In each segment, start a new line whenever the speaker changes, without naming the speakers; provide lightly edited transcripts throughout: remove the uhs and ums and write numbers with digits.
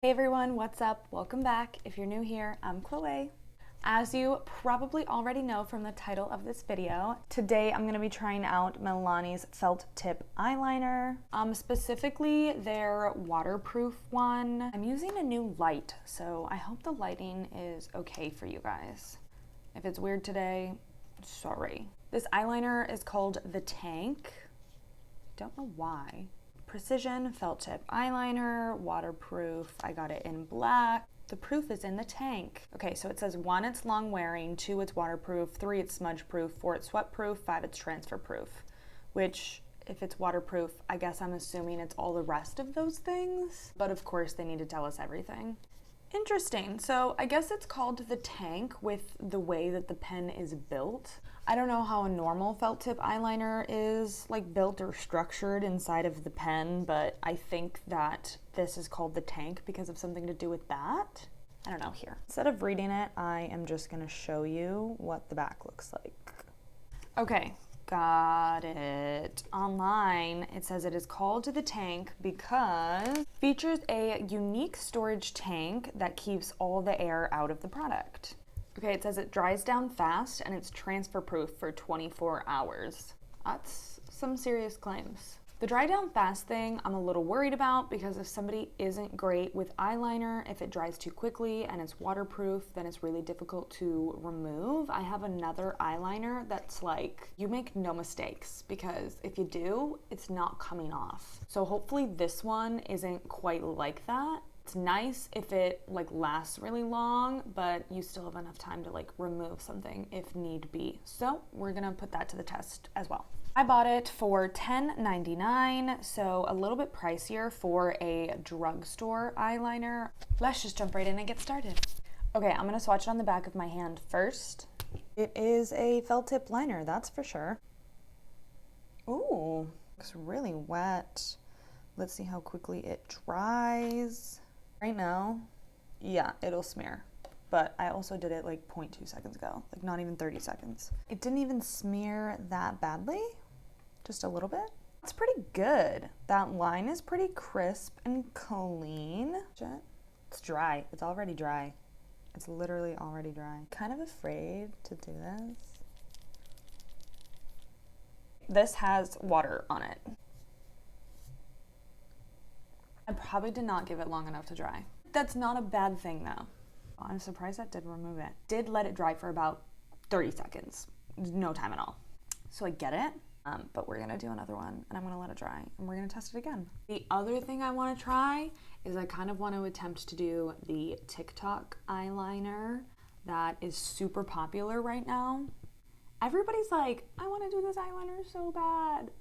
Hey everyone, what's up? Welcome back. If you're new here, I'm Chloe. As you probably already know from the title of this video, today I'm going to be trying out Milani's felt tip eyeliner, specifically their waterproof one. I'm using a new light, so I hope the lighting is okay for you guys. If it's weird today, sorry. This eyeliner is called the Tank. Don't know why. Precision felt tip eyeliner, waterproof. I got it in black. The proof is in the tank. Okay, so it says 1, it's long wearing, 2, it's waterproof, 3, it's smudge proof, 4, it's sweat proof, 5, it's transfer proof. Which, if it's waterproof, I guess I'm assuming it's all the rest of those things. But of course, they need to tell us everything. Interesting. So I guess it's called the Tank with the way that the pen is built. I don't know how a normal felt tip eyeliner is like built or structured inside of the pen, but I think that this is called the Tank because of something to do with that. I don't know here. Instead of reading it, I am just gonna show you what the back looks like. Okay, got it. Online, it says it is called the Tank because it features a unique storage tank that keeps all the air out of the product. Okay, it says it dries down fast and it's transfer proof for 24 hours. That's some serious claims. The dry down fast thing I'm a little worried about because if somebody isn't great with eyeliner, if it dries too quickly and it's waterproof, then it's really difficult to remove. I have another eyeliner that's like, you make no mistakes because if you do, it's not coming off. So hopefully this one isn't quite like that. It's nice if it like lasts really long, but you still have enough time to like remove something if need be. So we're gonna put that to the test as well. I bought it for $10.99, so a little bit pricier for a drugstore eyeliner. Let's just jump right in and get started. Okay, I'm gonna swatch it on the back of my hand first. It is a felt tip liner, that's for sure. Ooh, looks really wet. Let's see how quickly it dries. Right now, yeah, it'll smear. But I also did it like 0.2 seconds ago, like not even 30 seconds. It didn't even smear that badly, just a little bit. It's pretty good. That line is pretty crisp and clean. It's dry, it's already dry. It's literally already dry. Kind of afraid to do this. This has water on it. I probably did not give it long enough to dry. That's not a bad thing though. I'm surprised that did remove it. Did let it dry for about 30 seconds. No time at all. So I get it, but we're gonna do another one and I'm gonna let it dry and we're gonna test it again. The other thing I wanna try is I kind of want to attempt to do the Tik Tok eyeliner that is super popular right now. Everybody's like, I wanna do this eyeliner so bad.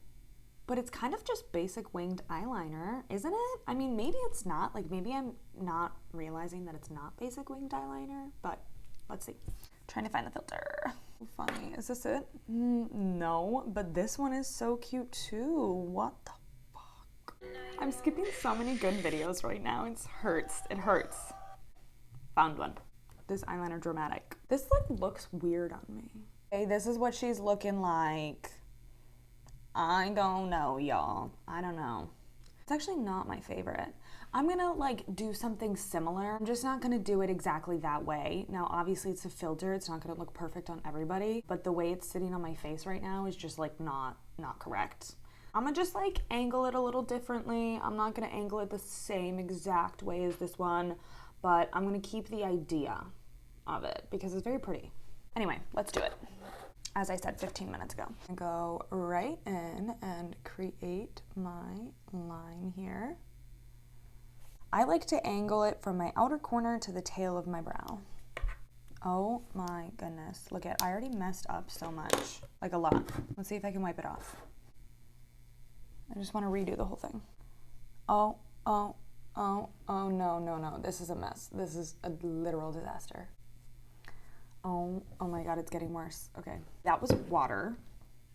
But it's kind of just basic winged eyeliner, isn't it? I mean, maybe it's not. Like, maybe I'm not realizing that it's not basic winged eyeliner, but let's see. Trying to find the filter. Funny. Is this it? No, but this one is so cute too. What the fuck? I'm skipping so many good videos right now. It hurts. It hurts. Found one. This eyeliner dramatic. This like looks weird on me. Okay, this is what she's looking like. I don't know, y'all. I don't know. It's actually not my favorite. I'm gonna like do something similar. I'm just not gonna do it exactly that way. Now, obviously it's a filter. It's not gonna look perfect on everybody, but the way it's sitting on my face right now is just like not correct. I'm gonna just like angle it a little differently. I'm not gonna angle it the same exact way as this one, but I'm gonna keep the idea of it because it's very pretty. Anyway, let's do it. As I said 15 minutes ago. I go right in and create my line here. I like to angle it from my outer corner to the tail of my brow. Oh my goodness. Look at, I already messed up so much. Like a lot. Let's see if I can wipe it off. I just want to redo the whole thing. Oh, no. This is a mess. This is a literal disaster. Oh my god, it's getting worse. Okay, that was water.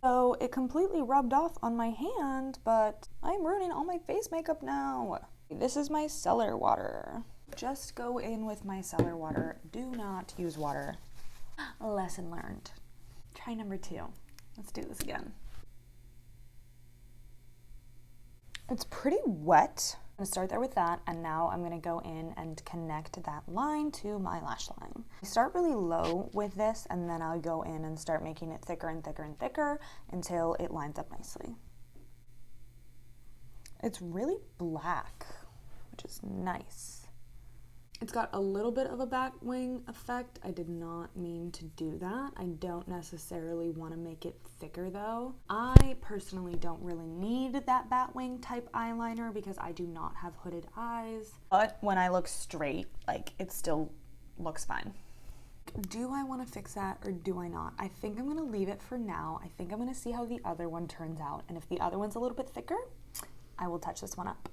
So it completely rubbed off on my hand, but I'm ruining all my face makeup now. This is my cellar water. Just go in with my cellar water. Do not use water. Lesson learned. Try number 2. Let's do this again. It's pretty wet. I'm gonna start there with that, and now I'm gonna go in and connect that line to my lash line. I start really low with this, and then I'll go in and start making it thicker and thicker and thicker until it lines up nicely. It's really black, which is nice. It's got a little bit of a back wing effect. I did not mean to do that. I don't necessarily want to make it thicker though. I personally don't really need that bat wing type eyeliner because I do not have hooded eyes. But when I look straight, like, it still looks fine. Do I want to fix that or do I not? I think I'm going to leave it for now. I think I'm going to see how the other one turns out. And if the other one's a little bit thicker, I will touch this one up.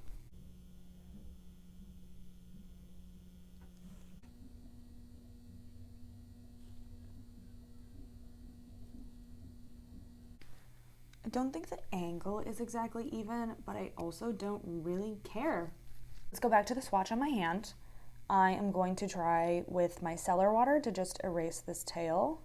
I don't think the angle is exactly even, but I also don't really care. Let's go back to the swatch on my hand. I am going to try with my cellar water to just erase this tail.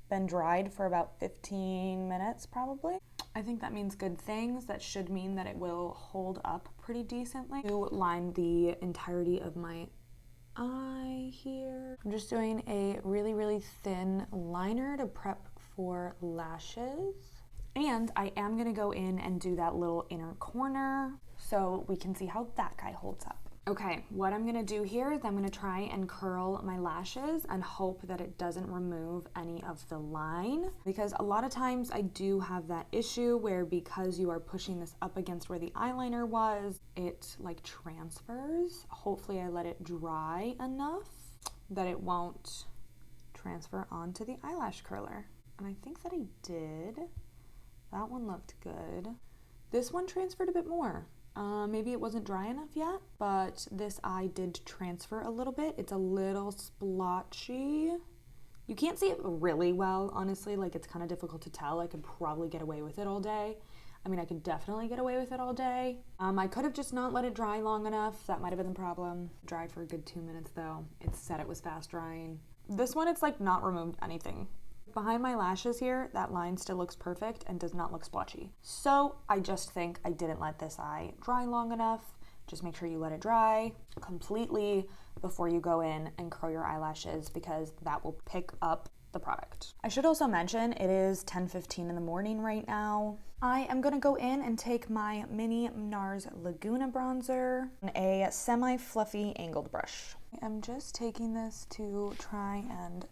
Been dried for about 15 minutes probably. I think that means good things. That should mean that it will hold up pretty decently. To line the entirety of my eye here. I'm just doing a really, really thin liner to prep for lashes. And I am gonna go in and do that little inner corner so we can see how that guy holds up. Okay, what I'm gonna do here is I'm gonna try and curl my lashes and hope that it doesn't remove any of the line, because a lot of times I do have that issue where because you are pushing this up against where the eyeliner was, it like transfers. Hopefully I let it dry enough that it won't transfer onto the eyelash curler. And I think that I did. That one looked good. This one transferred a bit more. Maybe it wasn't dry enough yet, but this eye did transfer a little bit. It's a little splotchy. You can't see it really well, honestly. Like, it's kind of difficult to tell. I could probably get away with it all day. I mean, I could definitely get away with it all day. I could have just not let it dry long enough. That might have been the problem. Dried for a good 2 minutes though. It said it was fast drying. This one, it's like not removed anything. Behind my lashes here, that line still looks perfect and does not look splotchy. So I just think I didn't let this eye dry long enough. Just make sure you let it dry completely before you go in and curl your eyelashes, because that will pick up the product. I should also mention it is 10:15 in the morning right now. I am gonna go in and take my mini Nars Laguna bronzer on a semi-fluffy angled brush. I'm just taking this to try and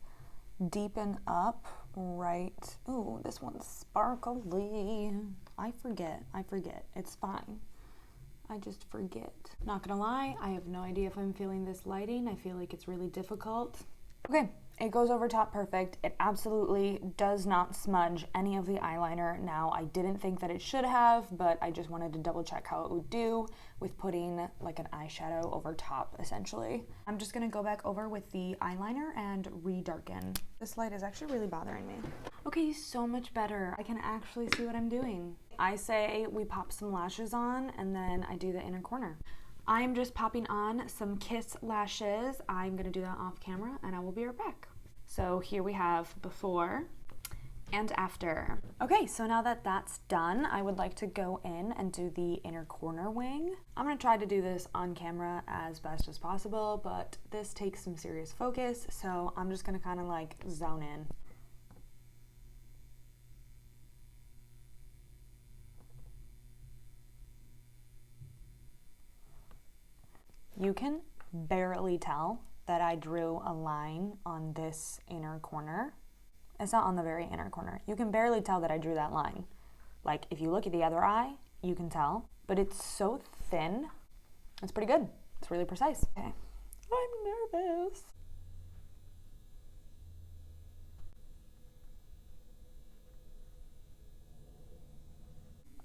deepen up right. Ooh, this one's sparkly. I forget. It's fine. I just forget. Not gonna lie, I have no idea if I'm feeling this lighting. I feel like it's really difficult. Okay, it goes over top perfect. It absolutely does not smudge any of the eyeliner. Now, I didn't think that it should have, but I just wanted to double check how it would do with putting like an eyeshadow over top, essentially. I'm just gonna go back over with the eyeliner and redarken. This light is actually really bothering me. Okay, so much better. I can actually see what I'm doing. I say we pop some lashes on and then I do the inner corner. I'm just popping on some Kiss lashes. I'm gonna do that off camera and I will be right back. So here we have before and after. Okay, so now that that's done, I would like to go in and do the inner corner wing. I'm gonna try to do this on camera as best as possible, but this takes some serious focus, so I'm just gonna kind of like zone in. You can barely tell that I drew a line on this inner corner. It's not on the very inner corner. You can barely tell that I drew that line. Like, if you look at the other eye, you can tell, but it's so thin. It's pretty good. It's really precise. Okay. I'm nervous.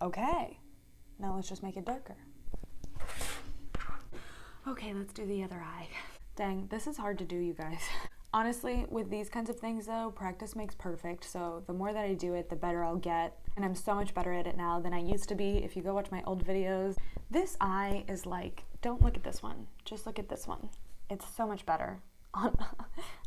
Okay. Now let's just make it darker. Okay, let's do the other eye. Dang, this is hard to do, you guys. Honestly, with these kinds of things though, practice makes perfect, so the more that I do it, the better I'll get. And I'm so much better at it now than I used to be. If you go watch my old videos, this eye is like, don't look at this one, just look at this one. It's so much better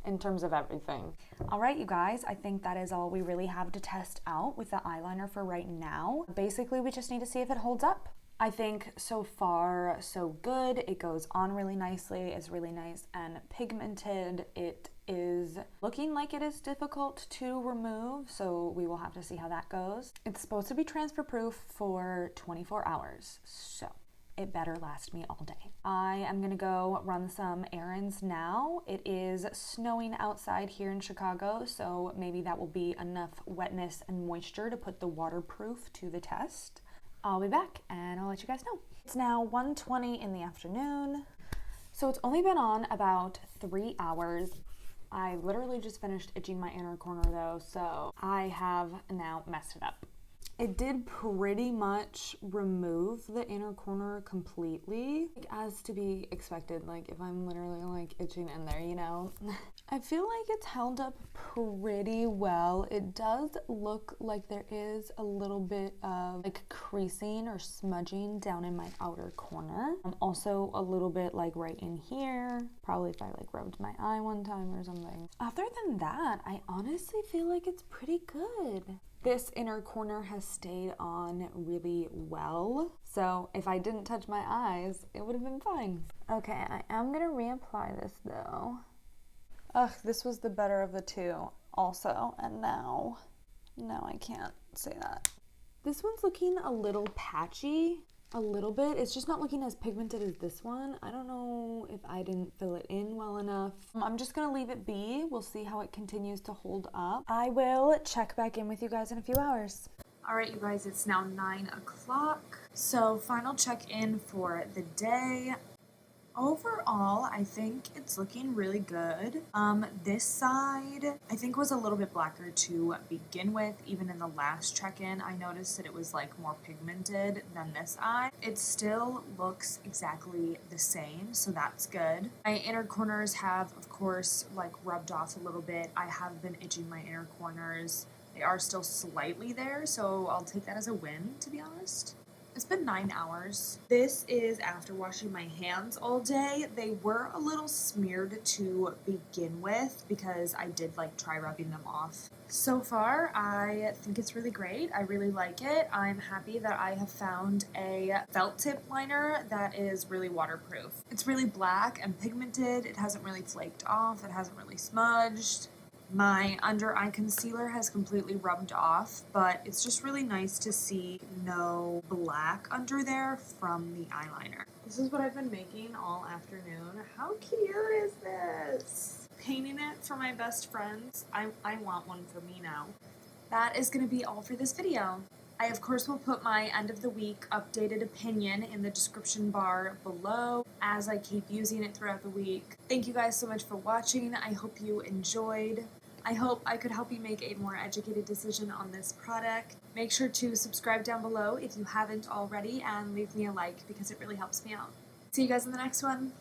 in terms of everything. All right, you guys, I think that is all we really have to test out with the eyeliner for right now. Basically, we just need to see if it holds up. I think so far so good. It goes on really nicely. It's really nice and pigmented. It is looking like it is difficult to remove, so we will have to see how that goes. It's supposed to be transfer proof for 24 hours, so it better last me all day. I am gonna go run some errands now. It is snowing outside here in Chicago, so maybe that will be enough wetness and moisture to put the waterproof to the test. I'll be back and I'll let you guys know. It's now 1:20 in the afternoon, so it's only been on about 3 hours. I literally just finished itching my inner corner though, so I have now messed it up. It did pretty much remove the inner corner completely, like, as to be expected, like if I'm literally like itching in there, you know. I feel like it's held up pretty well. It does look like there is a little bit of like creasing or smudging down in my outer corner. Also a little bit like right in here, probably if I like rubbed my eye one time or something. Other than that, I honestly feel like it's pretty good. This inner corner has stayed on really well, so if I didn't touch my eyes, it would have been fine. Okay, I am gonna reapply this though. Ugh, this was the better of the two also, and now I can't say that. This one's looking a little patchy, a little bit. It's just not looking as pigmented as this one. I don't know if I didn't fill it in well enough. I'm just gonna leave it be. We'll see how it continues to hold up. I will check back in with you guys in a few hours. All right, you guys, it's now 9 o'clock. So final check-in for the day. Overall, I think it's looking really good. This side, I think, was a little bit blacker to begin with. Even in the last check-in, I noticed that it was like more pigmented than this eye. It still looks exactly the same, so that's good. My inner corners have, of course, like rubbed off a little bit. I have been itching my inner corners. They are still slightly there, so I'll take that as a win, to be honest. It's been 9 hours. This is after washing my hands all day. They were a little smeared to begin with because I did like try rubbing them off. So far, I think it's really great. I really like it. I'm happy that I have found a felt tip liner that is really waterproof. It's really black and pigmented. It hasn't really flaked off. It hasn't really smudged. My under eye concealer has completely rubbed off, but it's just really nice to see no black under there from the eyeliner. This is what I've been making all afternoon. How cute is this? Painting it for my best friends. I want one for me now. That is going to be all for this video. I, of course, will put my end of the week updated opinion in the description bar below as I keep using it throughout the week. Thank you guys so much for watching. I hope you enjoyed. I hope I could help you make a more educated decision on this product. Make sure to subscribe down below if you haven't already and leave me a like because it really helps me out. See you guys in the next one.